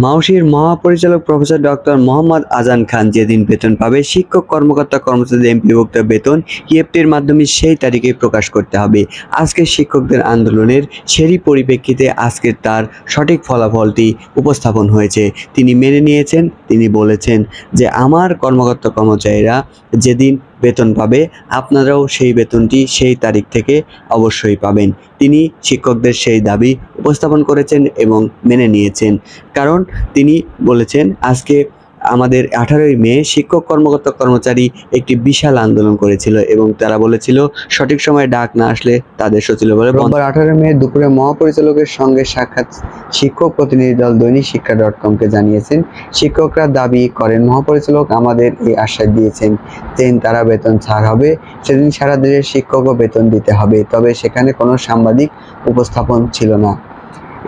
মাউশির মহাপরিচালক professor doctor Mohammad আজান খান যেদিন বেতন পাবে, শিক্ষক কর্মকর্তা কর্মচারীদের এমপিভুক্ত বেতন ইএফটির মাধ্যমে সেই তারিখে প্রকাশ করতে হবে। আজকের শিক্ষকদের আন্দোলনের সেরই পরিপ্রেক্ষিতে আজকের তার সঠিক ফলাফলটি উপস্থাপন হয়েছে। তিনি মেনে নিয়েছেন, তিনি বলেছেন যে আমার কর্মকর্তা কর্মচারীরা যেদিন বেতন পাবে আপনারাও সেই বেতনটি সেই তারিখ থেকে অবশ্যই পাবেন। তিনি শিক্ষকদের সেই দাবি উপস্থাপন করেছেন এবং মেনে নিয়েছেন। কারণ তিনি বলেছেন আজকে আমাদের 18ই মে শিক্ষক কর্মকর্তা কর্মচারী একটি বিশাল আন্দোলন করেছিল এবং তারা বলেছিল সঠিক সময়ে ডাক না আসলে তাদের সচিবালয় বলে। রোববার 18 মে দুপুরে মহাপরিচালকের সঙ্গে সাক্ষাৎ শিক্ষক প্রতিনিধি দল দৈনিক শিক্ষা.com-কে জানিয়েছেন, শিক্ষকরা দাবি করেন মহাপরিচালক আমাদের এই আশ্বাস দিয়েছেন যেদিন তারা বেতন ছাড় হবে সেদিন সারা দেশের শিক্ষকও বেতন দিতে হবে, তবে সেখানে কোনো সাংবাদিক উপস্থাপন ছিল না।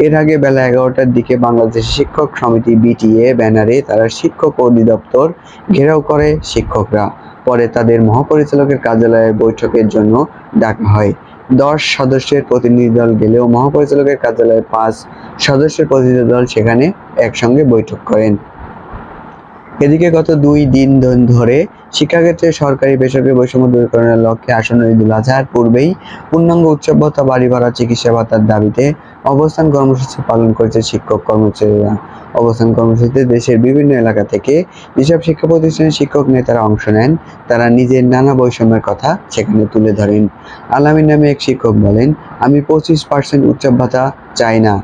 এর আগে বেলা 11টার দিকে বাংলাদেশ শিক্ষক সমিতি বিটিএ ব্যানারে তারা শিক্ষক অধিদপ্তর ঘেরাও করে শিক্ষকরা। পরে তাদের মহাপরিচালকের কার্যালয়ের বৈঠকের জন্য ডাকা হয়। 10 সদস্যের প্রতিনিধি দল গেলেও মহাপরিচালকের কার্যালয়ে 5 সদস্যের প্রতিনিধি দল সেখানে একসঙ্গে বৈঠক করেন। এদিকে গত 2 দিন ধরে শিক্ষাক্ষেত্রে সরকারি বেসরকারি বৈষম্য দূরীকরণের লক্ষ্যে আসন্ন ঈদুল আজহার পূর্বেই পূর্ণাঙ্গ উৎসব ভাতা, বাড়ি ভাড়া, চিকিৎসা ভাতার দাবিতে অবস্থান কর্মসূচি পালন করেছে শিক্ষক কর্মচারীরা। অবস্থান কর্মসূচিতে দেশের বিভিন্ন এলাকা থেকে যেসব শিক্ষা প্রতিষ্ঠানের শিক্ষক নেতারা অংশ নেন তারা নিজের নানা বৈষম্যের কথা সেখানে তুলে ধরেন। আলামিন নামে এক শিক্ষক বলেন, আমি 25% উৎসব ভাতা চাই না।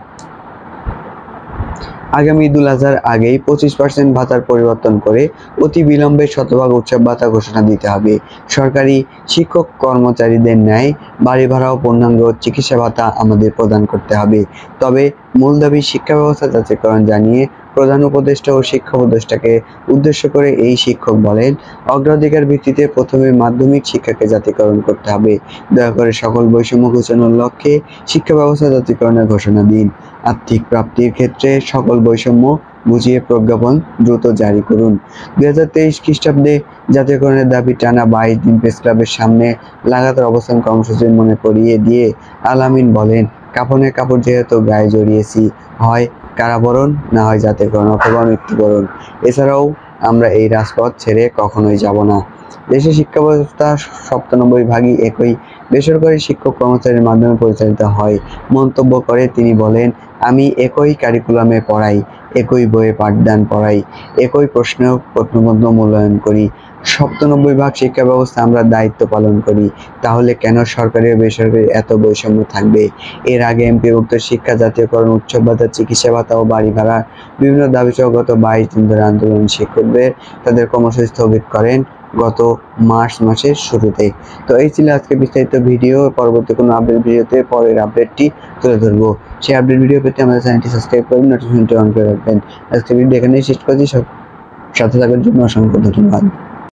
আগামী ঈদুল আজহার আগেই 25% ভাতার পরিবর্তন করে অতি বিলম্বে শতভাগ উৎসব ভাতা ঘোষণা দিতে হবে। সরকারি শিক্ষক কর্মচারীদের ন্যায় বাড়ি ভাড়া ও পূর্ণাঙ্গ চিকিৎসা ভাতা আমাদের প্রদান করতে হবে। তবে মূল দাবি শিক্ষা ব্যবস্থা যাচাইকরণ জানিয়ে প্রধান উপদেষ্টা ও শিক্ষা উপদেষ্টাকে উদ্দেশ্য করে এই শিক্ষক বলেন, অগ্রাধিকার ভিত্তিতে প্রথমে মাধ্যমিক শিক্ষাকে জাতীয়করণ করতে হবে। দয়া করে সকল বৈষম্য ঘোচানোর লক্ষ্যে শিক্ষা ব্যবস্থা জাতীয়করণের ঘোষণা দিন। আর্থিক প্রাপ্তির ক্ষেত্রে সকল বৈষম্য বুঝিয়ে প্রজ্ঞাপন দ্রুত জারি করুন। 2023 খ্রিস্টাব্দে জাতীয়করণের দাবি টানা 22 দিন প্রেস ক্লাবের সামনে লাগাতার অবস্থান কর্মসূচি মনে করিয়ে দিয়ে আলামিন বলেন, কাফনে কাপড় যেহেতু গায়ে জড়িয়েছি, হয় কারাবরণ না হয় জাতীয়করণ অথবা মৃত্যুবরণ। এছাড়াও আমরা এই রাজপথ ছেড়ে কখনোই যাব না। দেশের শিক্ষা ব্যবস্থা 97% একই বেসরকারি শিক্ষক কর্মচারীর মাধ্যমে পরিচালিত হয় মন্তব্য করে তিনি বলেন, আমি একই কারিকুলামে পড়াই, একই বইয়ে পাঠদান পড়াই, একই প্রশ্নপত্র মূল্যায়ন করি। 97% শিক্ষা ব্যবস্থা আমরা দায়িত্ব পালন করি, তাহলে কেন সরকারি ও বেসরকারি এত বৈষম্য থাকবে? এর আগে এমপিভুক্ত শিক্ষা জাতীয়করণ, উৎসব ভাতা, চিকিৎসা ভাতা ও বাড়ি ভাড়া বিভিন্ন দাবি সহ গত 22 দিন ধরে আন্দোলন শিক্ষকদের তাদের কর্মসূচি স্থগিত করেন গত মার্চ মাসের শুরুতে। তো এই ছিল আজকে বিস্তারিত ভিডিও। পরবর্তী কোনো আপডেট ভিডিওতে পরের আপডেটটি তুলে ধরবো। সেই আপডেট ভিডিও পেতে আমাদের চ্যানেলটি সাবস্ক্রাইব করবেন, নোটিফিকেশনটি অন করে রাখবেন। আজকে ভিডিও এখানেই শেষ করছি। সব সাথে থাকার জন্য অসংখ্য ধন্যবাদ।